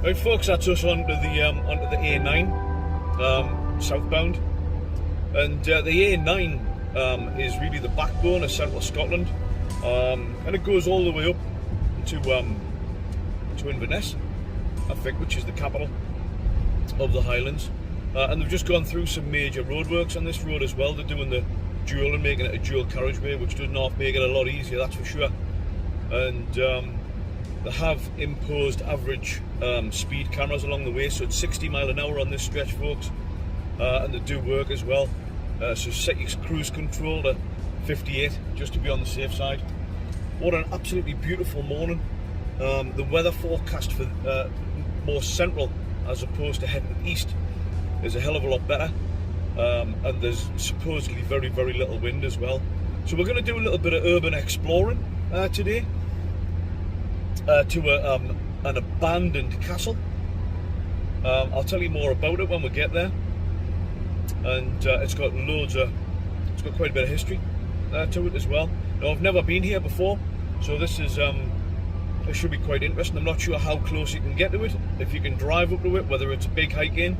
Right folks, that's us onto the A9 southbound, and the A9 is really the backbone of central Scotland, and it goes all the way up to Inverness, I think, which is the capital of the Highlands. And they've just gone through some major roadworks on this road as well. They're doing the dual and making it a dual carriageway, which does not make it a lot easier, that's for sure. And they have imposed average speed cameras along the way, so it's 60 mile an hour on this stretch, folks, and they do work as well. So set your cruise control to 58 just to be on the safe side. What an absolutely beautiful morning. The weather forecast for more central as opposed to heading east is a hell of a lot better, and there's supposedly very little wind as well. So we're going to do a little bit of urban exploring today to an abandoned castle. I'll tell you more about it when we get there, and it's got quite a bit of history to it as well. Now, I've never been here before, so this should be quite interesting. I'm not sure how close you can get to it, if you can drive up to it, whether it's a big hike in.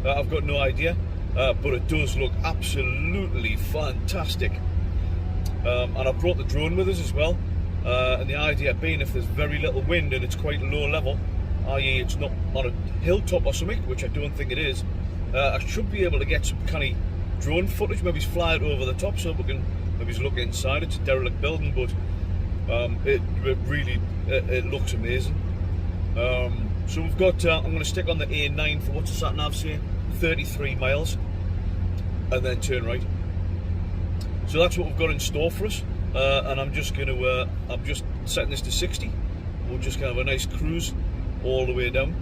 I've got no idea, but it does look absolutely fantastic. And I brought the drone with us as well, and the idea being, if there's very little wind and it's quite low level, i.e. it's not on a hilltop or something, which I don't think it is, I should be able to get some kind of drone footage, maybe fly it over the top so we can maybe look inside. It's a derelict building, but it really looks amazing. So we've got, I'm going to stick on the A9 for, what's the sat nav say, 33 miles, and then turn right. So that's what we've got in store for us, and I'm just setting this to 60. We'll just kind of a nice cruise all the way down.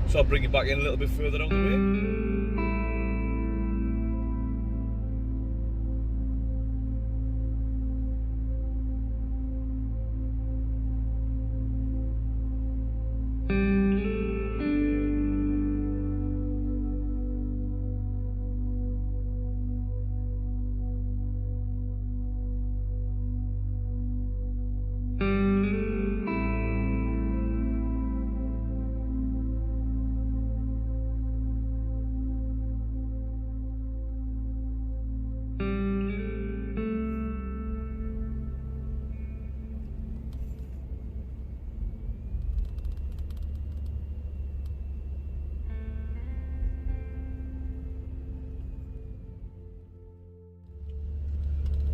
So I'll bring you back in a little bit further down the way.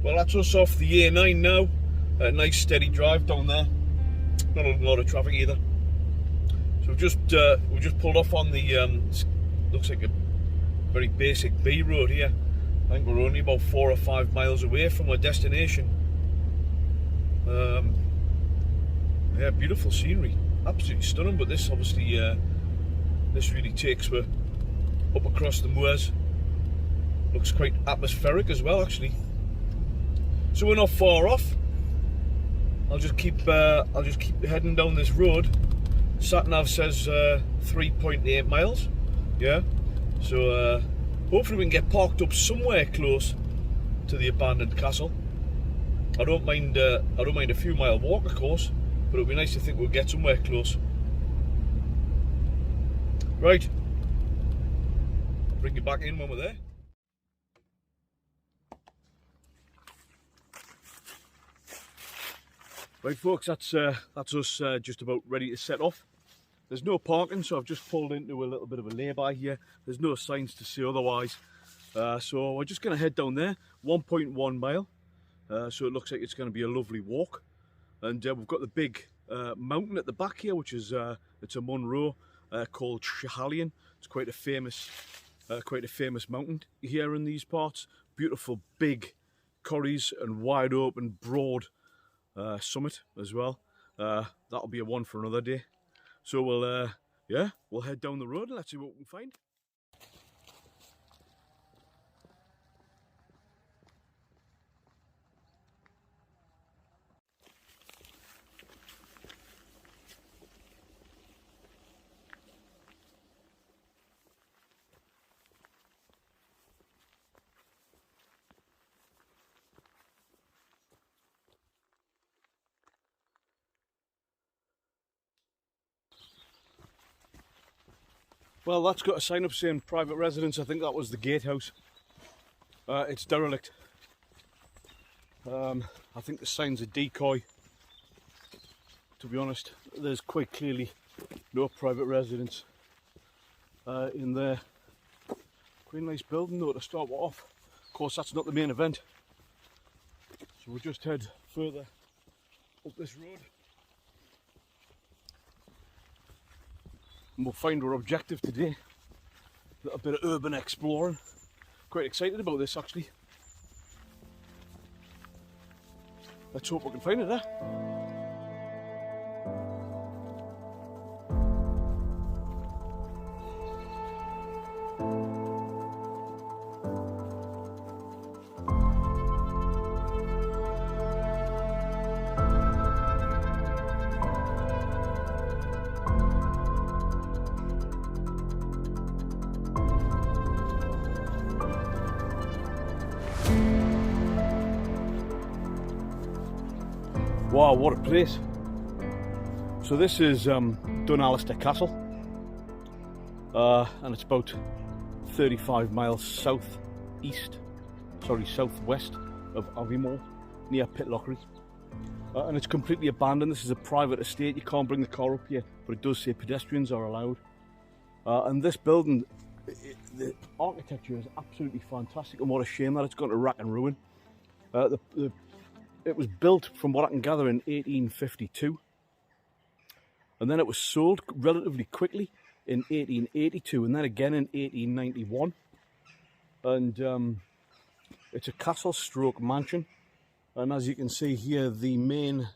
Well, that's us off the A9 now. A nice steady drive down there. Not a lot of traffic either. So we've just pulled off on the looks like a very basic B road here. I think we're only about 4 or 5 miles away from our destination. Yeah, beautiful scenery, absolutely stunning. But this obviously this really takes us up across the moors. Looks quite atmospheric as well, actually. So we're not far off. I'll just keep heading down this road. Sat nav says 3.8 miles. Yeah. So hopefully we can get parked up somewhere close to the abandoned castle. I don't mind a few mile walk, of course, but it'll be nice to think we'll get somewhere close. Right. I'll bring you back in when we're there. Right folks, that's us just about ready to set off. There's no parking, so I've just pulled into a little bit of a lay-by here. There's no signs to say otherwise. So we're just going to head down there, 1.1 mile. So it looks like it's going to be a lovely walk. And we've got the big mountain at the back here, which is it's a Munro called Highlands. It's quite a famous mountain here in these parts. Beautiful big corries and wide open, broad summit as well. That'll be a one for another day. So we'll head down the road and let's see what we can find. Well, that's got a sign up saying private residence. I think that was the gatehouse. It's derelict. I think the sign's a decoy. To be honest, there's quite clearly no private residence in there. Quite nice building though to start off. Of course, that's not the main event. So we'll just head further up this road. And we'll find our objective today. A little bit of urban exploring. Quite excited about this actually. Let's hope we can find it, eh? Wow, what a place. So this is Dunalastair Castle, and it's about 35 miles southwest of Aviemore, near Pitlochry. And it's completely abandoned. This is a private estate. You can't bring the car up here, but it does say pedestrians are allowed. And this building, the architecture is absolutely fantastic, and what a shame that it's gone to rack and ruin. It was built, from what I can gather, in 1852, and then it was sold relatively quickly in 1882, and then again in 1891. And it's a castle stroke mansion, and as you can see here, the main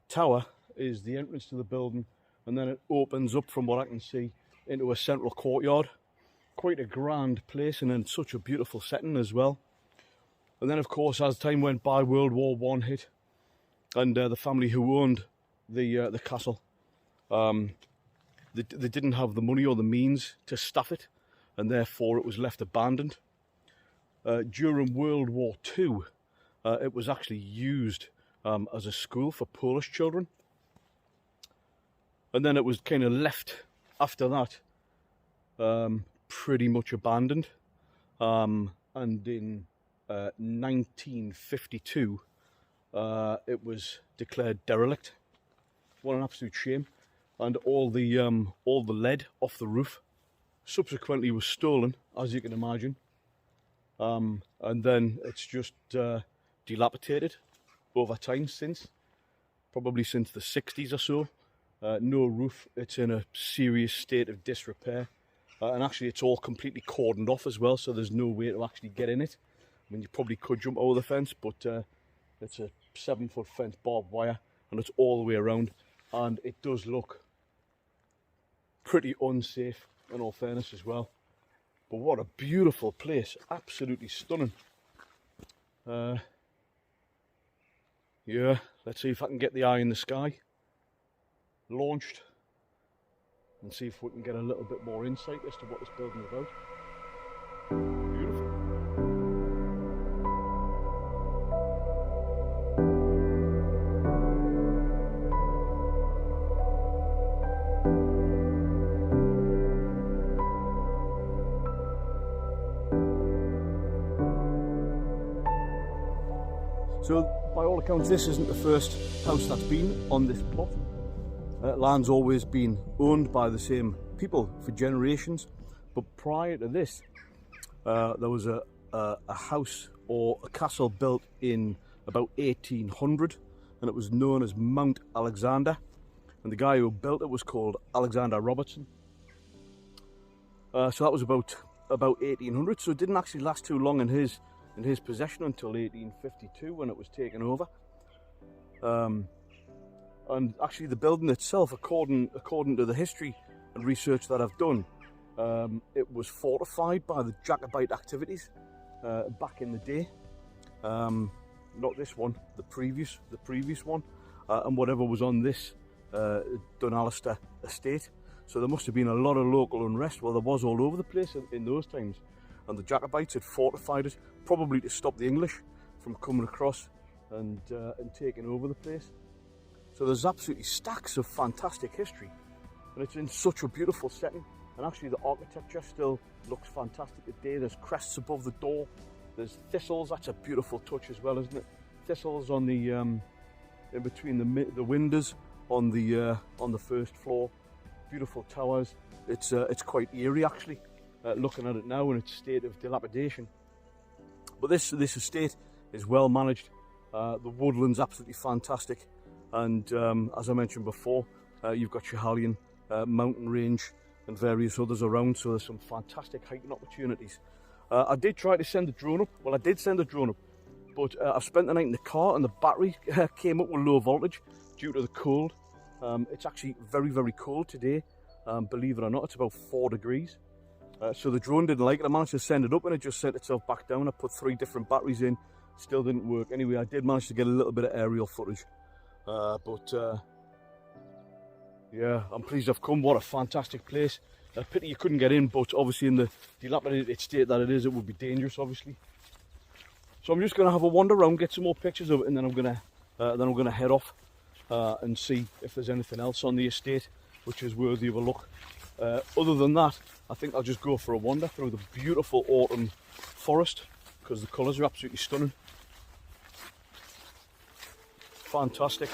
tower is the entrance to the building, and then it opens up, from what I can see, into a central courtyard. Quite a grand place, and in such a beautiful setting as well. And then, of course, as time went by, World War I hit, and the family who owned the castle, they didn't have the money or the means to staff it, and therefore it was left abandoned. During World War II, it was actually used as a school for Polish children, and then it was kind of left after that, pretty much abandoned, and in 1952 it was declared derelict. What an absolute shame. And all the lead off the roof subsequently was stolen, as you can imagine, and then it's just dilapidated over time, probably since the 60s or so. No roof. It's in a serious state of disrepair, and actually it's all completely cordoned off as well, so there's no way to actually get in it. I mean, you probably could jump over the fence, but it's a 7-foot fence, barbed wire, and it's all the way around, and it does look pretty unsafe, in all fairness as well. But what a beautiful place, absolutely stunning. Yeah, let's see if I can get the eye in the sky launched and see if we can get a little bit more insight as to what this building is about. Beautiful. So, by all accounts, this isn't the first house that's been on this plot. Land's always been owned by the same people for generations, but prior to this, there was a house or a castle built in about 1800, and it was known as Mount Alexander, and the guy who built it was called Alexander Robertson. So that was about 1800, so it didn't actually last too long in his possession until 1852, when it was taken over. And actually the building itself, according to the history and research that I've done, it was fortified by the Jacobite activities back in the day. Not this one, the previous one, and whatever was on this Donaldster estate. So there must have been a lot of local unrest. Well, there was all over the place in those times, and the Jacobites had fortified it, probably to stop the English from coming across and taking over the place. So there's absolutely stacks of fantastic history, and it's in such a beautiful setting. And actually the architecture still looks fantastic today. There's crests above the door, there's thistles. That's a beautiful touch as well, isn't it? Thistles on the in between the windows on the first floor. Beautiful towers. It's quite eerie actually, looking at it now in its state of dilapidation. But this estate is well managed. The woodland's absolutely fantastic, and as I mentioned before, you've got Highlands mountain range and various others around, so there's some fantastic hiking opportunities. I did try to send a drone up. Well, I did send a drone up, but I've spent the night in the car and the battery came up with low voltage due to the cold. It's actually very, very cold today, believe it or not. It's about 4 degrees. So the drone didn't like it. I managed to send it up and it just sent itself back down. I put 3 different batteries in, still didn't work. Anyway, I did manage to get a little bit of aerial footage. Yeah, I'm pleased I've come. What a fantastic place. A pity you couldn't get in, but obviously in the dilapidated state that it is, it would be dangerous, obviously. So I'm just going to have a wander around, get some more pictures of it, and then I'm going to head off and see if there's anything else on the estate which is worthy of a look. Other than that, I think I'll just go for a wander through the beautiful autumn forest, because the colours are absolutely stunning. Fantastic.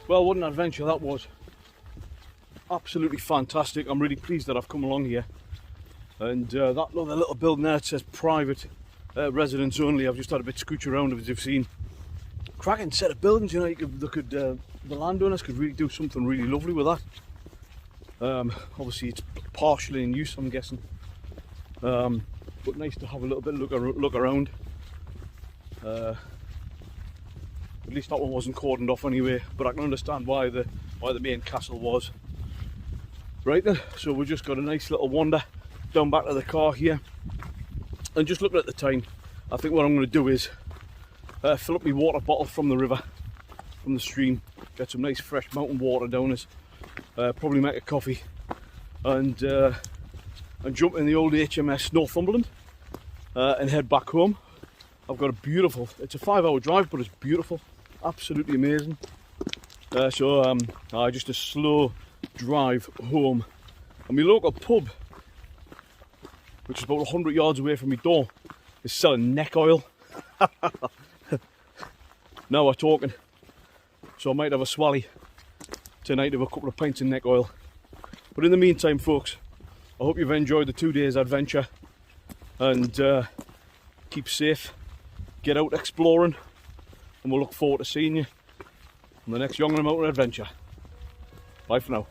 Well, what an adventure that was. Absolutely fantastic. I'm really pleased that I've come along here. And that other little building there, it says private residents only. I've just had a bit scooch around, as you've seen. Cracking set of buildings, you know. The landowners could really do something really lovely with that. Obviously it's partially in use, I'm guessing. But nice to have a little bit of look around. At least that one wasn't cordoned off anyway, but I can understand why the main castle was. Right then, so we've just got a nice little wander down back to the car here, and just looking at the time, I think what I'm going to do is fill up my water bottle from the river, from the stream, get some nice fresh mountain water down us, probably make a coffee, and jump in the old HMS Northumberland and head back home. I've got a beautiful, it's a 5-hour drive, but it's beautiful, absolutely amazing. Just a slow drive home. And my local pub, which is about 100 yards away from my door, is selling neck oil. Now we're talking. So I might have a swally tonight of a couple of pints of neck oil. But in the meantime, folks, I hope you've enjoyed the 2 days adventure, and keep safe. Get out exploring, and we'll look forward to seeing you on the next Young and Mountain adventure. Bye for now.